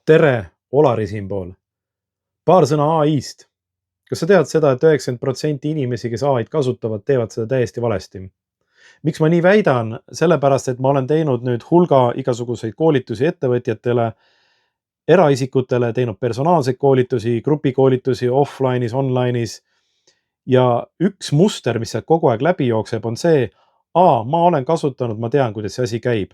Tere, Olari siinpool. Paar sõna AI-st. Kas sa tead seda, et 90% inimesi, kes AI-d kasutavad, teevad seda täiesti valesti? Miks ma nii väidan? Sellepärast, et ma olen teinud nüüd hulga igasuguseid koolitusi ettevõtjatele, eraisikutele, teinud personaalseid koolitusi, grupikoolitusi offline'is, online'is. Ja üks muster, mis sealt kogu aeg läbi jookseb, on see, ma olen kasutanud, ma tean, kuidas see asi käib.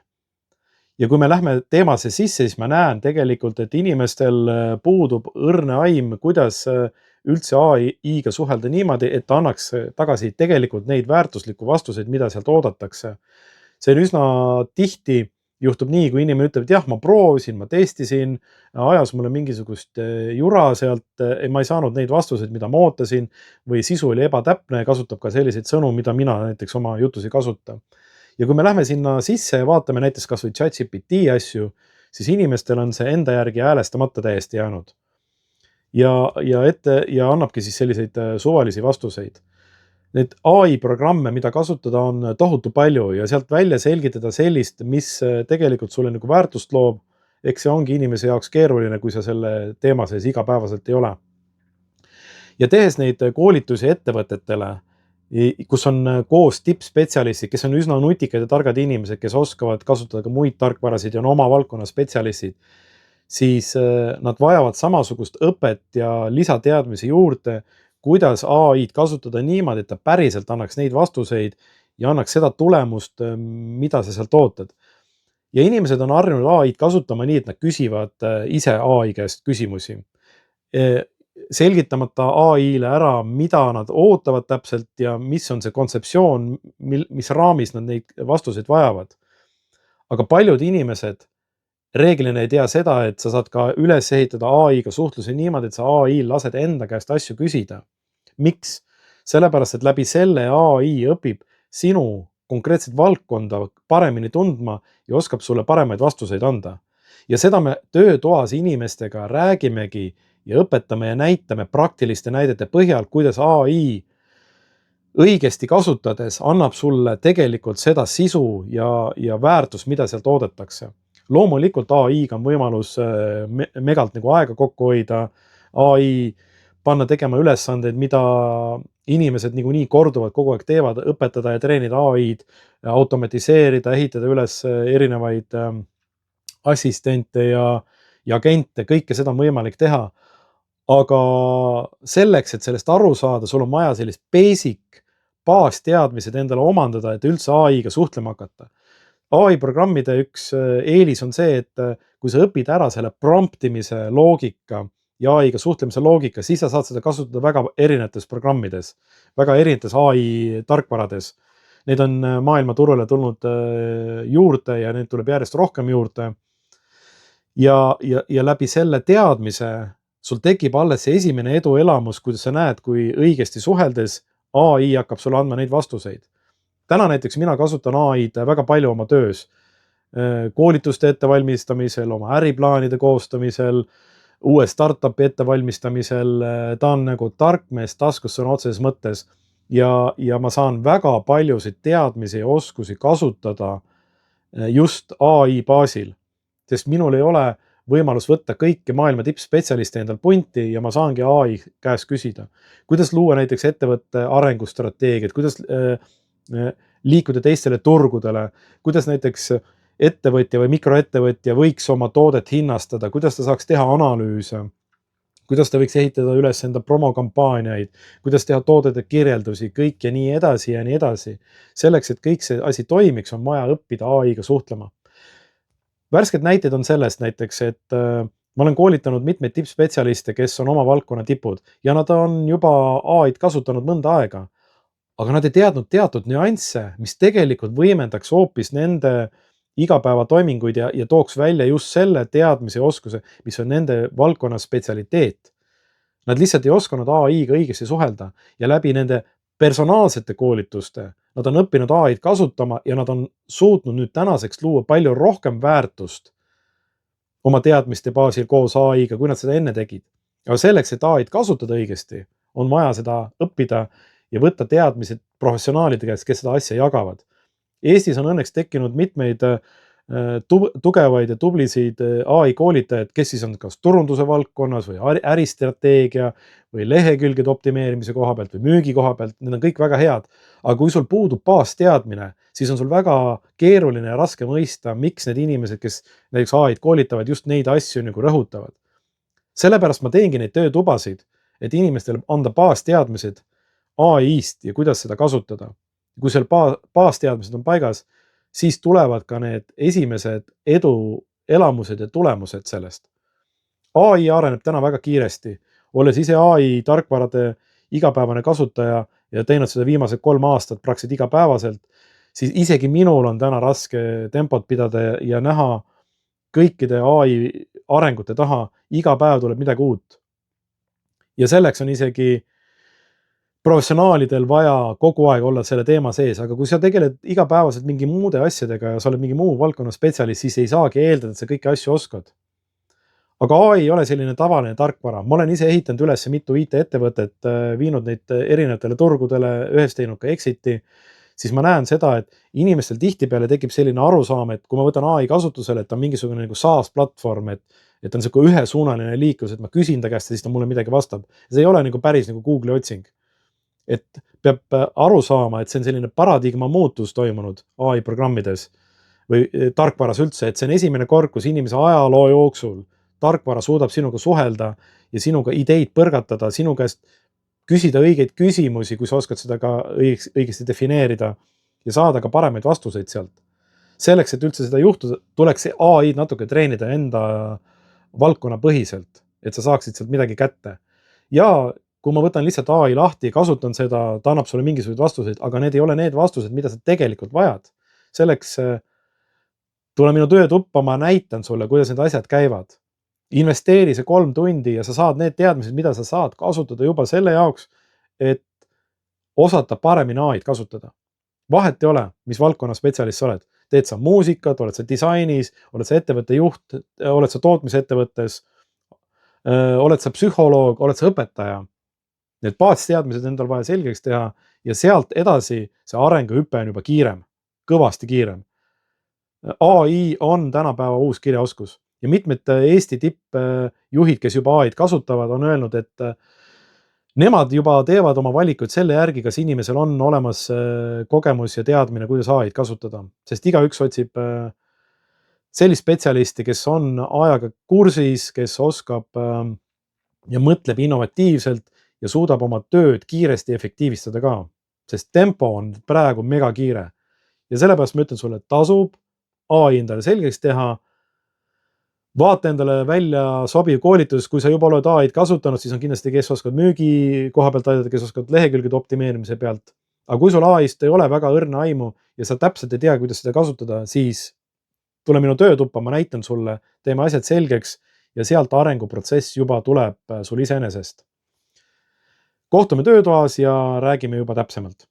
Ja kui me lähme teemasse sisse, siis ma näen tegelikult, et inimestel puudub õrne aim, kuidas üldse AI-ga suhelda niimoodi, et ta annaks tagasi tegelikult neid väärtuslikku vastuseid, mida sealt oodatakse. See on üsna tihti juhtub nii, kui inimene ütleb, et jah, ma proovisin, ma testisin, ajas mulle mingisugust jura sealt, ma ei saanud neid vastuseid, mida ma ootasin, või sisu oli ebatäpne ja kasutab ka selliseid sõnu, mida mina näiteks oma jutus ei kasuta. Ja kui me lähme sinna sisse ja vaatame näiteks kas või ChatGPT asju, siis inimestel on see enda järgi häälestamata täiesti jäänud. Ja annabki siis selliseid suvalisi vastuseid. Need AI programme, mida kasutada, on tohutu palju ja sealt välja selgitada sellist, mis tegelikult sulle nagu väärtust loob, eks see ongi inimese jaoks keeruline, kui sa selle teema sees igapäevaselt ei ole. Ja tehes neid koolitusi ettevõtetele, kus on koos tippspetsialistid, kes on üsna nutikad ja targad inimesed, kes oskavad kasutada ka muid tarkvarasid ja on oma valdkonna spetsialistid, siis nad vajavad samasugust õpet ja lisateadmisi juurde, kuidas AI-d kasutada niimoodi, et ta päriselt annaks neid vastuseid ja annaks seda tulemust, mida sa sealt ootad. Ja inimesed on harjunud AI-d kasutama nii, et nad küsivad ise AI käest küsimusi, selgitamata AI-le ära, mida nad ootavad täpselt ja mis on see kontseptsioon, mis raamis nad neid vastuseid vajavad. Aga paljud inimesed reeglina ei tea seda, et sa saad ka üles ehitada AI-ga suhtluse niimoodi, et sa AI-l lased enda käest asju küsida. Miks? Sellepärast, et läbi selle AI õpib sinu konkreetset valdkonda paremini tundma ja oskab sulle paremaid vastuseid anda. Ja seda me töötoas inimestega räägimegi ja õpetame ja näitame praktiliste näidete põhjal, kuidas AI õigesti kasutades annab sulle tegelikult seda sisu ja väärtust, mida sealt oodatakse. Loomulikult AI-ga on võimalus megalt nagu aega kokku hoida, AI panna tegema ülesandeid, mida inimesed niikuinii korduvalt kogu aeg teevad, õpetada ja treenida AI-d, automatiseerida, ehitada üles erinevaid assistente ja agente, kõike seda on võimalik teha. Aga selleks, et sellest aru saada, sul on vaja sellist basic baasteadmised endale omandada, et üldse AI-ga suhtlema hakata. AI programmide üks eelis on see, et kui sa õpid ära selle promptimise loogika ja AI-ga suhtlemise loogika, siis sa saad seda kasutada väga erinevates programmides, väga erinevates AI tarkvarades. Need on maailmaturule tulnud juurde ja neid tuleb järjest rohkem juurde. Ja läbi selle teadmise sul tekib alles see esimene eduelamus, kuidas sa näed, kui õigesti suheldes AI hakkab sulle andma neid vastuseid. Täna näiteks mina kasutan AI-d väga palju oma töös, koolituste ettevalmistamisel, oma äriplaanide koostamisel, uue startupi ettevalmistamisel, ta on nagu tark mees taskus sõna otseses mõttes ja ma saan väga paljusid teadmisi ja oskusi kasutada just AI baasil, sest minul ei ole võimalus võtta kõiki maailma tippspetsialiste endal punti ja ma saangi AI käest küsida. Kuidas luua näiteks ettevõtte arengustrateegiat, kuidas liikuda teistele turgudele, kuidas näiteks ettevõtja või mikroettevõtja võiks oma toodet hinnastada, kuidas ta saaks teha analüüse, kuidas ta võiks ehitada üles enda promokampaaniaid, kuidas teha toodete kirjeldusi, kõik ja nii edasi ja nii edasi. Selleks, et kõik see asi toimiks, on vaja õppida AI-ga suhtlema. Värsked näited on sellest näiteks, et ma olen koolitanud mitmeid tippspetsialiste, kes on oma valdkonna tipud ja nad on juba AI-d kasutanud mõnda aega, aga nad ei teadnud teatud nüansse, mis tegelikult võimendaks hoopis nende igapäevatoiminguid ja tooks välja just selle teadmise ja oskuse, mis on nende valdkonna spetsialiteet. Nad lihtsalt ei osanud AI-ga õigesti suhelda ja läbi nende personaalsete koolituste nad on õppinud AI-d kasutama ja nad on suutnud nüüd tänaseks luua palju rohkem väärtust oma teadmiste baasil koos AI-ga, kui nad seda enne tegid. Aga selleks, et AI-d kasutada õigesti, on vaja seda õppida ja võtta teadmised professionaalide käest, kes seda asja jagavad. Eestis on õnneks tekkinud mitmeid tugevaid ja tublisid AI koolitajaid, kes siis on kas turunduse valdkonnas või äristrateegia või lehekülgede optimeerimise koha pealt või müügi koha pealt, need on kõik väga head. Aga kui sul puudub baasteadmine, siis on sul väga keeruline ja raske mõista, miks need inimesed, kes näiteks AI-d koolitavad, just neid asju nagu rõhutavad. Sellepärast ma teengi neid töötubasid, et inimestele anda baasteadmised AI-st ja kuidas seda kasutada. Kui seal baasteadmised on paigas, siis tulevad ka need esimesed eduelamused ja tulemused sellest. AI areneb täna väga kiiresti. Olles ise AI tarkvarade igapäevane kasutaja ja teinud seda viimased 3 aastat praktiliselt igapäevaselt, siis isegi minul on täna raske tempot pidada ja näha kõikide AI arengute taha, iga päev tuleb midagi uut. Ja selleks on isegi professionaalidel vaja kogu aeg olla selle teema sees, aga kui sa tegeled igapäevaselt mingi muude asjadega ja sa oled mingi muu valdkonna spetsialist, siis ei saagi eeldada, et sa kõiki asju oskad. Aga AI ei ole selline tavaline tarkvara. Ma olen ise ehitanud üles mitu IT-ettevõtet, viinud neid erinevatele turgudele, ühes teinud ka exit'i, siis ma näen seda, et inimestel tihtipeale tekib selline arusaam, et kui ma võtan AI kasutusele, et on mingisugune nagu SaaS platvorm, et on selline ühesuunaline liiklus, et ma küsin ta käest ja siis ta mulle midagi vastab. See ei ole nagu päris nagu Google'i otsing. Et peab aru saama, et see on selline paradigma muutus toimunud AI programmides või tarkvaras üldse, et see on esimene kord, kus inimese ajaloo jooksul tarkvara suudab sinuga suhelda ja sinuga ideid põrgatada, sinu käest küsida õigeid küsimusi, kui sa oskad seda ka õigesti defineerida ja saada ka paremaid vastuseid sealt. Selleks, et üldse seda juhtuda, tuleks AI-d natuke treenida enda valdkonna põhiselt, et sa saaksid sealt midagi kätte. Ja kui ma võtan lihtsalt AI lahti, kasutan seda, ta annab sulle mingisuguseid vastuseid, aga need ei ole need vastused, mida sa tegelikult vajad. Selleks tule minu töötuppa, ma näitan sulle, kuidas need asjad käivad. Investeeri see 3 tundi ja sa saad need teadmised, mida sa saad kasutada juba selle jaoks, et osata paremini AI-d kasutada. Vahet ei ole, mis valdkonna spetsialist sa oled. Teed sa muusikat, oled sa disainis, oled sa ettevõtte juht, oled sa tootmisettevõttes, oled sa psühholoog, oled sa õpetaja. Need baasteadmised endal vaja selgeks teha ja sealt edasi see arenguhüpe on juba kiirem, kõvasti kiirem. AI on tänapäeva uus kirjaoskus ja mitmed Eesti tippjuhid, kes juba AI-d kasutavad, on öelnud, et nemad juba teevad oma valikuid selle järgi, kas inimesel on olemas kogemus ja teadmine, kuidas AI-d kasutada, sest igaüks otsib sellist spetsialisti, kes on ajaga kursis, kes oskab ja mõtleb innovatiivselt ja suudab oma tööd kiiresti efektiivistada ka, sest tempo on praegu mega kiire. Ja sellepärast ma ütlen sulle, et tasub AI endale selgeks teha, vaata endale välja sobiv koolitus, kui sa juba oled AI-d kasutanud, siis on kindlasti, kes oskavad müügi koha pealt aidata, kes oskavad lehekülgede optimeerimise pealt. Aga kui sul AI-st ei ole väga õrna aimu ja sa täpselt ei tea, kuidas seda kasutada, siis tule minu töötuppa, ma näitan sulle, teeme asjad selgeks ja sealt arenguprotsess juba tuleb sul iseenesest. Kohtume töötoas ja räägime juba täpsemalt.